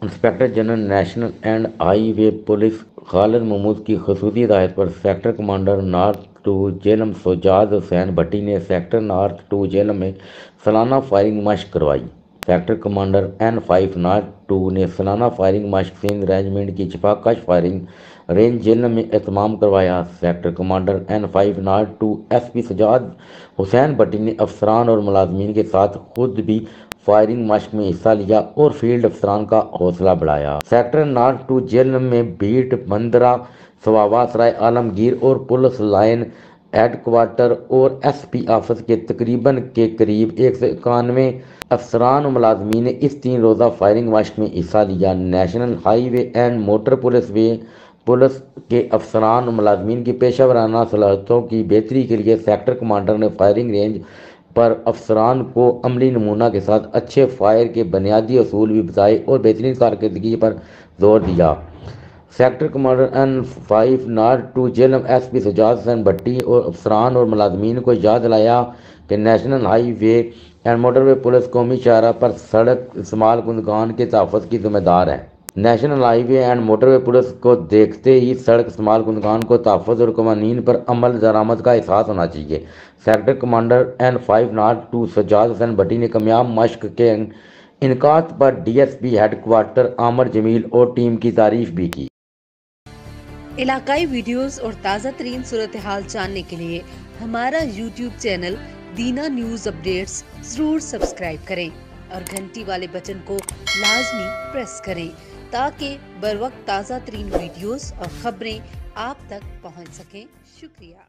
Inspector general national and highway police Khalid Mahmood की खसूसी हिदायत पर sector commander north two Jhelum Sajjad Hussain Bhatti ने सेक्टर नॉर्थ टू जेलम में सालाना फायरिंग मशक करवाई। Sector commander N5 north to ने सालाना फायरिंग मशक सिंध रेजिमेंट की छिपाकश फायरिंग रेंज जेलम में एहतमाम करवाया। Sector commander N5 north two SP Sajjad Hussain Bhatti ने अफसरान और मुलाजमीन के साथ खुद भी फायरिंग मशक में हिस्सा लिया और फील्ड अफसरान का हौसला बढ़ाया। सेक्टर नॉर्थ टू जेल में बीट बंदरा सवावा सराय आलमगीर और पुलिस लाइन हेडक्वार्टर और SP ऑफिस के तकरीबन के करीब 191 अफसरान और मुलाजमीन ने इस 3 रोज़ा फायरिंग मशक में हिस्सा लिया। National highway and motor police के अफसरान और मुलाजमीन की पेशा वराना सलाहियतों की बेहतरी के लिए सेक्टर कमांडर ने फायरिंग रेंज पर अफसरान को अमली नमूना के साथ अच्छे फायर के बुनियादी असूल भी बताए और बेहतरीन कारकर्दगी पर जोर दिया। Sector commander N5 north two Jhelum SP Sajjad Hussain Bhatti और अफसरान और मुलाजमीन को याद दिलाया कि national highway and motorway police कौमी शाहरा पर सड़क इस्तेमाल कुंदगान के तहफ़्फ़ुज़ की जिम्मेदार है। National highway and motorway police को देखते ही सड़क इस्तेमाल कुंदगान को तहफ़्फ़ुज़ और कवानीन पर अमल दरामद का एहसास होना चाहिए। Sector commander N5 north two Sajjad Hussain Bhatti ने कामयाब मशक के इनकात पर DSP हेडक्वार्टर आमिर जमील और टीम की तारीफ भी की। इलाकाई वीडियोस और ताज़ा तरीन सूरत हाल जानने के लिए हमारा YouTube चैनल दीना न्यूज़ अपडेट्स जरूर सब्सक्राइब करें और घंटी वाले बटन को लाजमी प्रेस करें ताकि बर वक्त ताज़ा तरीन वीडियोस और खबरें आप तक पहुंच सकें। शुक्रिया।